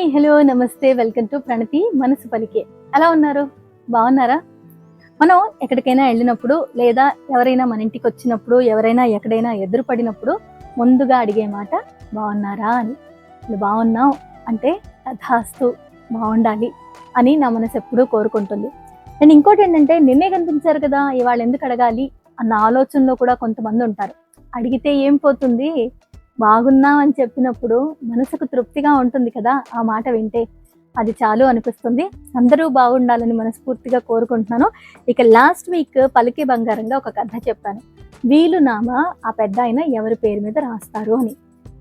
Hi, hello, నమస్తే, welcome to ప్రణతి మనసు పలికే. ఎలా ఉన్నారు? బాగున్నారా? మనం ఎక్కడికైనా వెళ్ళినప్పుడు లేదా ఎవరైనా మన ఇంటికి వచ్చినప్పుడు ఎవరైనా ఎక్కడైనా ఎదురుపడినప్పుడు ముందుగా అడిగే మాట బాగున్నారా అని. బాగున్నాం అంటే తథాస్తు, బాగుండాలి అని నా మనసు ఎప్పుడూ కోరుకుంటుంది. అండ్ ఇంకోటి ఏంటంటే, నిన్నే కనిపించారు కదా ఇవాళ ఎందుకు అడగాలి అన్న ఆలోచనలో కూడా కొంతమంది ఉంటారు. అడిగితే ఏం పోతుంది, బాగున్నాం అని చెప్పినప్పుడు మనసుకు తృప్తిగా ఉంటుంది కదా ఆ మాట వింటే. అది చాలు అనిపిస్తుంది. అందరూ బాగుండాలని మనస్ఫూర్తిగా కోరుకుంటున్నాను. ఇక లాస్ట్ వీక్ పలికే బంగారంగా ఒక కథ చెప్పాను. వీలునామా ఆ పెద్ద ఆయన ఎవరి పేరు మీద రాస్తారు అని.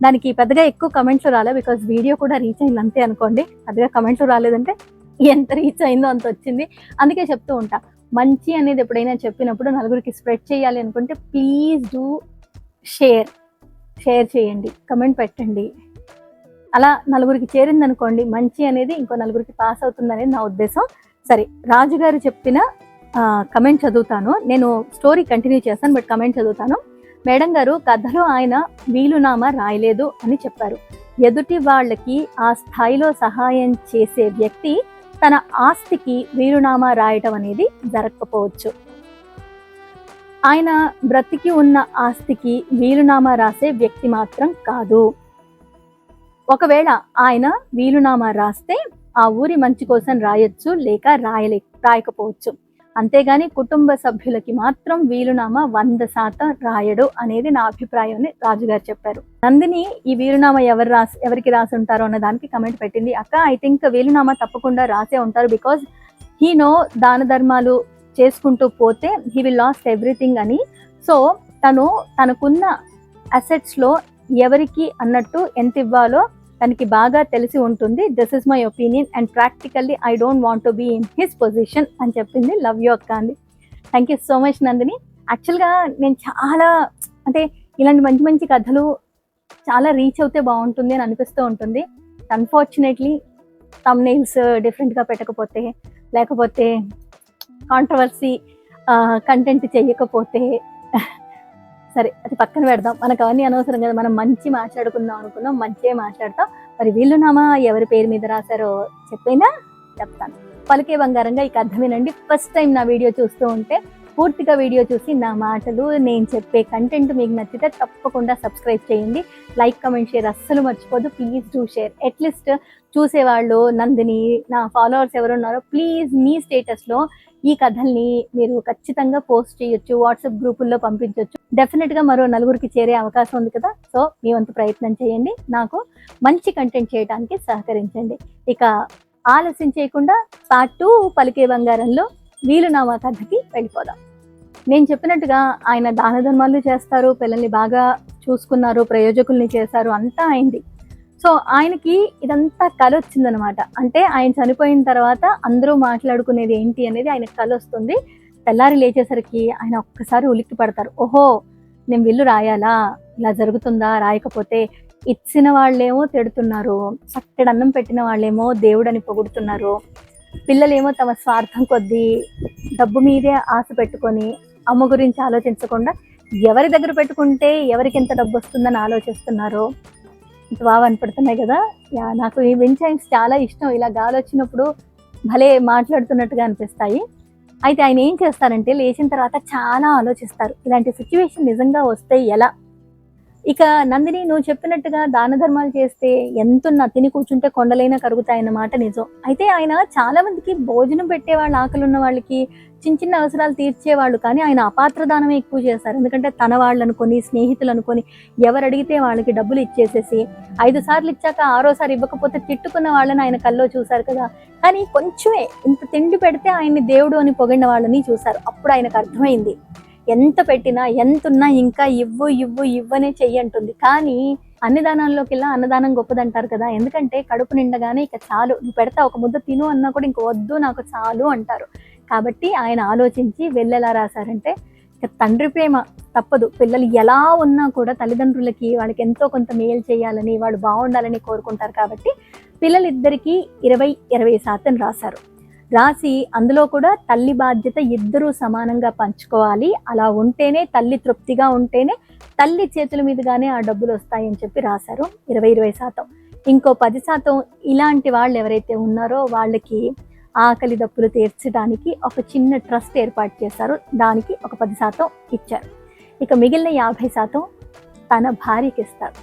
దానికి పెద్దగా ఎక్కువ కమెంట్లు రాలే, బికాజ్ వీడియో కూడా రీచ్ అయింది అంతే అనుకోండి. పెద్దగా కమెంట్లు రాలేదంటే ఎంత రీచ్ అయిందో అంత వచ్చింది. అందుకే చెప్తూ ఉంటా, మంచి అనేది ఎప్పుడైనా చెప్పినప్పుడు నలుగురికి స్ప్రెడ్ చేయాలి అనుకుంటే ప్లీజ్ డూ షేర్ చేయండి, కమెంట్ పెట్టండి. అలా నలుగురికి చేరింది అనుకోండి, మంచి అనేది ఇంకో నలుగురికి పాస్ అవుతుంది అనేది నా ఉద్దేశం. సరే, రాజుగారు చెప్పిన కమెంట్ చదువుతాను. నేను స్టోరీ కంటిన్యూ చేస్తాను, బట్ కమెంట్ చదువుతాను. మేడం గారు, కథలో ఆయన వీలునామా రాయలేదు అని చెప్పారు. ఎదుటి వాళ్ళకి ఆ స్థాయిలో సహాయం చేసే వ్యక్తి తన ఆస్తికి వీలునామా రాయటం అనేది జరగకపోవచ్చు. ఆయన బ్రతికి ఉన్న ఆస్తికి వీలునామా రాసే వ్యక్తి మాత్రం కాదు. ఒకవేళ ఆయన వీలునామా రాస్తే ఆ ఊరి మంచి కోసం రాయొచ్చు, లేక రాయకపోవచ్చు. అంతేగాని కుటుంబ సభ్యులకి మాత్రం వీలునామా 100% రాయడు అనేది నా అభిప్రాయం అని రాజుగారు చెప్పారు. నందిని ఈ వీలునామా ఎవరికి రాసి ఉంటారో అన్న దానికి కమెంట్ పెట్టింది. అక్క, ఐ థింక్ వీలునామా తప్పకుండా రాసే ఉంటారు. బికాజ్ హీ నో దాన ధర్మాలు చేసుకుంటూ పోతే హీ విల్ లాస్ట్ ఎవ్రీథింగ్ అని. సో తనకున్న అసెట్స్ లో ఎవరికి అన్నట్టు ఎంత ఇవ్వాలో తనకి బాగా తెలిసి ఉంటుంది. This is my opinion and practically I don't want to be in his position అని చెప్పింది. లవ్ యూ అక్క అంది. Thank you so much Nandini. యాక్చువల్గా నేను చాలా అంటే ఇలాంటి మంచి మంచి కథలు చాలా రీచ్ అవుతే బాగుంటుంది అని అనిపిస్తూ ఉంటుంది. అన్ఫార్చునేట్లీ థంబ్నెయిల్స్ డిఫరెంట్గా పెట్టకపోతే, లేకపోతే కాంట్రవర్సీ కంటెంట్ చేయకపోతే, సరే అది పక్కన పెడదాం, మనకు అవన్నీ అనవసరం కదా. మనం మంచి మాట్లాడుకుందాం అనుకున్నాం, మంచిగా మాట్లాడతాం. మరి వీలునామా ఎవరి పేరు మీద రాశారో చెప్తాను. పలికే బంగారంగా ఈ కథ వినండి. ఫస్ట్ టైం నా వీడియో చూస్తూ ఉంటే పూర్తిగా వీడియో చూసి నా మాటలు, నేను చెప్పే కంటెంట్ మీకు నచ్చితే తప్పకుండా సబ్స్క్రైబ్ చేయండి. లైక్, కమెంట్, షేర్ అస్సలు మర్చిపోదు. Please do share. అట్లీస్ట్ చూసేవాళ్ళు, నందిని, నా ఫాలోవర్స్ ఎవరున్నారో ప్లీజ్ మీ స్టేటస్లో ఈ కథల్ని మీరు ఖచ్చితంగా పోస్ట్ చేయొచ్చు, వాట్సాప్ గ్రూపుల్లో పంపించవచ్చు. డెఫినెట్గా మరో నలుగురికి చేరే అవకాశం ఉంది కదా. సో మీ వంతు ప్రయత్నం చేయండి, నాకు మంచి కంటెంట్ చేయడానికి సహకరించండి. ఇక ఆలస్యం చేయకుండా పార్ట్ 2 పలికే బంగారంలో వీలునామా కథకి వెళ్ళిపోదాం. నేను చెప్పినట్టుగా ఆయన దాన ధర్మాలు చేస్తారు, పిల్లల్ని బాగా చూసుకున్నారు, ప్రయోజకుల్ని చేశారు, అంతా అయింది. సో ఆయనకి ఇదంతా కల వచ్చిందనమాట. అంటే ఆయన చనిపోయిన తర్వాత అందరూ మాట్లాడుకునేది ఏంటి అనేది ఆయనకు కల వస్తుంది. తెల్లారి లేచేసరికి ఆయన ఒక్కసారి ఉలిక్కి పడతారు. ఓహో, నేను విల్లు రాయాలా, ఇలా జరుగుతుందా, రాయకపోతే ఇచ్చిన వాళ్ళేమో తిడుతున్నారు, చట్టడన్నం పెట్టిన వాళ్ళేమో దేవుడని పొగుడుతున్నారు, పిల్లలేమో తమ స్వార్థం కొద్దీ డబ్బు మీదే ఆశ పెట్టుకొని అమ్మ గురించి ఆలోచించకుండా ఎవరి దగ్గర పెట్టుకుంటే ఎవరికి ఎంత డబ్బు వస్తుందని ఆలోచిస్తున్నారు. ఇంత బాగా అనిపడుతున్నాయి కదా. నాకు ఈ వింటైమ్స్ చాలా ఇష్టం. ఇలా గాలి వచ్చినప్పుడు భలే మాట్లాడుతున్నట్టుగా అనిపిస్తాయి. అయితే ఆయన ఏం చేస్తారంటే, లేచిన తర్వాత చాలా ఆలోచిస్తారు, ఇలాంటి సిచ్యువేషన్ నిజంగా వస్తే ఎలా. ఇక నందిని, నువ్వు చెప్పినట్టుగా దాన ధర్మాలు చేస్తే ఎంతున్నా తిని కూర్చుంటే కొండలైనా కరుగుతాయన్నమాట నిజం. అయితే ఆయన చాలా మందికి భోజనం పెట్టేవాళ్ళు, ఆకలి ఉన్న వాళ్ళకి చిన్న చిన్న అవసరాలు తీర్చేవాళ్ళు. కానీ ఆయన అపాత్ర దానమే ఎక్కువ చేస్తారు. ఎందుకంటే తన వాళ్ళు అనుకొని, స్నేహితులు అనుకొని ఎవరు అడిగితే వాళ్ళకి డబ్బులు ఇచ్చేసేసి 5 సార్లు ఇచ్చాక 6వ సారి ఇవ్వకపోతే తిట్టుకున్న వాళ్ళని ఆయన కల్లో చూశారు కదా. కానీ కొంచెమే ఇంత తిండి పెడితే ఆయన్ని దేవుడు అని పొగిడిన వాళ్ళని చూశారు. అప్పుడు ఆయనకు అర్థమైంది, ఎంత పెట్టినా ఎంతున్నా ఇంకా ఇవ్వనే చెయ్యంటుంది. కానీ అన్నదానాల్లోకి అన్నదానం గొప్పదంటారు కదా. ఎందుకంటే కడుపు నిండగానే ఇక చాలు, నువ్వు పెడతా ఒక ముద్ద తిను అన్నా కూడా ఇంక వద్దు నాకు చాలు అంటారు. కాబట్టి ఆయన ఆలోచించి వెళ్ళేలా రాశారంటే, ఇక తండ్రి ప్రేమ తప్పదు. పిల్లలు ఎలా ఉన్నా కూడా తల్లిదండ్రులకి వాళ్ళకి ఎంతో కొంత మేలు చేయాలని, వాళ్ళు బాగుండాలని కోరుకుంటారు. కాబట్టి పిల్లలిద్దరికీ 20% రాశారు. రాసి అందులో కూడా తల్లి బాధ్యత ఇద్దరూ సమానంగా పంచుకోవాలి, అలా ఉంటేనే తల్లి తృప్తిగా ఉంటేనే తల్లి చేతుల మీదుగానే ఆ డబ్బులు వస్తాయని చెప్పి రాశారు. 20%. ఇంకో 10% ఇలాంటి వాళ్ళు ఎవరైతే ఉన్నారో వాళ్ళకి ఆకలి దప్పులు తీర్చడానికి ఒక చిన్న ట్రస్ట్ ఏర్పాటు చేశారు. దానికి ఒక 10% ఇచ్చారు. ఇక మిగిలిన 50% తన భార్యకి ఇస్తారు.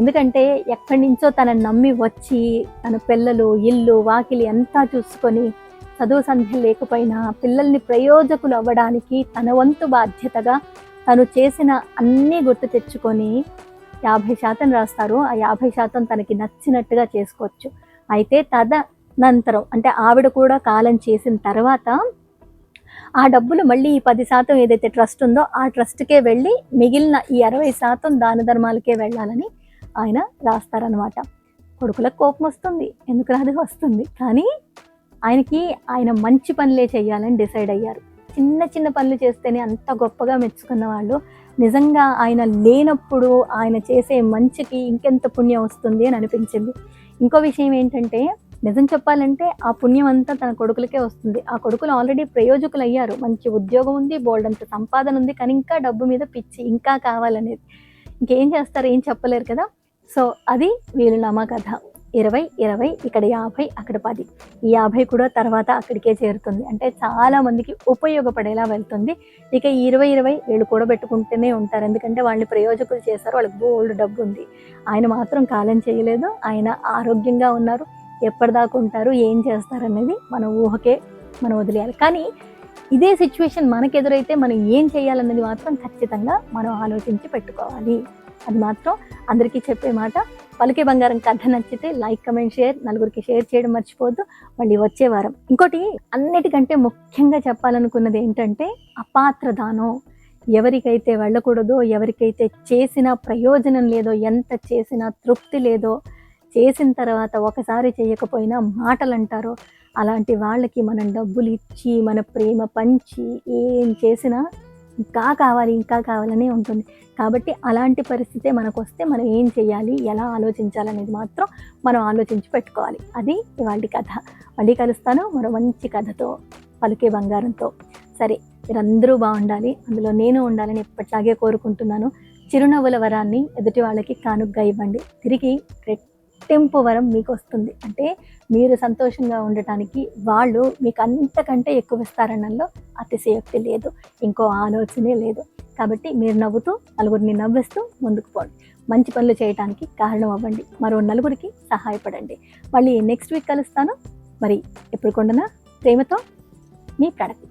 ఎందుకంటే ఎక్కడి నుంచో తనని నమ్మి వచ్చి తన పిల్లలు, ఇల్లు, వాకిలి అంతా చూసుకొని చదువు సంధ్య లేకపోయినా పిల్లల్ని ప్రయోజకులు అవ్వడానికి తన వంతు బాధ్యతగా తను చేసిన అన్నీ గుర్తు తెచ్చుకొని 50% రాస్తారు. ఆ 50% తనకి నచ్చినట్టుగా చేసుకోవచ్చు. అయితే తదనంతరం అంటే ఆవిడ కూడా కాలం చేసిన తర్వాత ఆ డబ్బులు మళ్ళీ ఈ 10% ఏదైతే ట్రస్ట్ ఉందో ఆ ట్రస్ట్కే వెళ్ళి మిగిలిన ఈ 60% దాన ధర్మాలకే వెళ్ళాలని ఆయన రాస్తారనమాట. కొడుకులకు కోపం వస్తుంది, ఎందుకు రాదు, వస్తుంది. కానీ ఆయన మంచి పనులే చేయాలని డిసైడ్ అయ్యారు. చిన్న చిన్న పనులు చేస్తేనే అంత గొప్పగా మెచ్చుకున్న వాళ్ళు నిజంగా ఆయన లేనప్పుడు ఆయన చేసే మంచికి ఇంకెంత పుణ్యం వస్తుంది అని అనిపించింది. ఇంకో విషయం ఏంటంటే, నిజం చెప్పాలంటే ఆ పుణ్యం అంతా తన కొడుకులకే వస్తుంది. ఆ కొడుకులు ఆల్రెడీ ప్రయోజకులు అయ్యారు, మంచి ఉద్యోగం ఉంది, బోల్డంత సంపాదన ఉంది. కానీ ఇంకా డబ్బు మీద పిచ్చి, ఇంకా కావాలనేది. ఇంకేం చేస్తారు, ఏం చెప్పలేరు కదా. సో అది వీలునామా కథ. 20-20 ఇక్కడ 50 అక్కడ 10. ఈ 50 కూడా తర్వాత అక్కడికే చేరుతుంది. అంటే చాలా మందికి ఉపయోగపడేలా వెళ్తుంది. ఇక ఈ 20-20 వీళ్ళు కూడా పెట్టుకుంటూనే ఉంటారు. ఎందుకంటే వాళ్ళని ప్రయోజకులు చేశారు, వాళ్ళకి బోల్డ్ డబ్బు ఉంది. ఆయన మాత్రం కాలం చేయలేదు. ఆయన ఆరోగ్యంగా ఉన్నారు. ఎప్పటిదాకా ఉంటారు, ఏం చేస్తారనేది మన ఊహకే మనం వదిలేయాలి. కానీ ఇదే సిచ్యువేషన్ మనకు ఎదురైతే మనం ఏం చేయాలన్నది మాత్రం ఖచ్చితంగా మనం ఆలోచించి పెట్టుకోవాలి. అది మాత్రం అందరికీ చెప్పే మాట. పలికే బంగారం కథ నచ్చితే లైక్, కమెంట్, షేర్, నలుగురికి షేర్ చేయడం మర్చిపోవద్దు. మళ్ళీ వచ్చే వారం ఇంకోటి అన్నిటికంటే ముఖ్యంగా చెప్పాలనుకున్నది ఏంటంటే, అపాత్ర దానం ఎవరికైతే వెళ్ళకూడదో, ఎవరికైతే చేసిన ప్రయోజనం లేదో, ఎంత చేసినా తృప్తి లేదో, చేసిన తర్వాత ఒకసారి చేయకపోయినా మాటలు అంటారో, అలాంటి వాళ్ళకి మనం డబ్బులు ఇచ్చి మన ప్రేమ పంచి ఏం చేసినా ఇంకా కావాలి, ఇంకా కావాలనే ఉంటుంది. కాబట్టి అలాంటి పరిస్థితే మనకు వస్తే మనం ఏం చేయాలి, ఎలా ఆలోచించాలనేది మాత్రం మనం ఆలోచించి పెట్టుకోవాలి. అది ఇవాళ కథ. మళ్ళీ కలుస్తాను మరో మంచి కథతో, పలికే బంగారంతో. సరే, మీరందరూ బాగుండాలి, అందులో నేను ఉండాలని ఎప్పట్లాగే కోరుకుంటున్నాను. చిరునవ్వుల వరాన్ని ఎదుటి వాళ్ళకి కానుగ్గా ఇవ్వండి. తిరిగి రెట్టింపు వరం మీకు వస్తుంది. అంటే మీరు సంతోషంగా ఉండటానికి వాళ్ళు మీకు అంతకంటే ఎక్కువ ఇస్తారనడంలో అతిశయోక్తి లేదు, ఇంకో ఆలోచనే లేదు. కాబట్టి మీరు నవ్వుతూ నలుగురిని నవ్విస్తూ ముందుకు పోండి. మంచి పనులు చేయడానికి కారణం అవ్వండి. మరో నలుగురికి సహాయపడండి. మళ్ళీ నెక్స్ట్ వీక్ కలుస్తాను. మరి ఎప్పుడు కొండనా ప్రేమతో మీ ప్రణతి.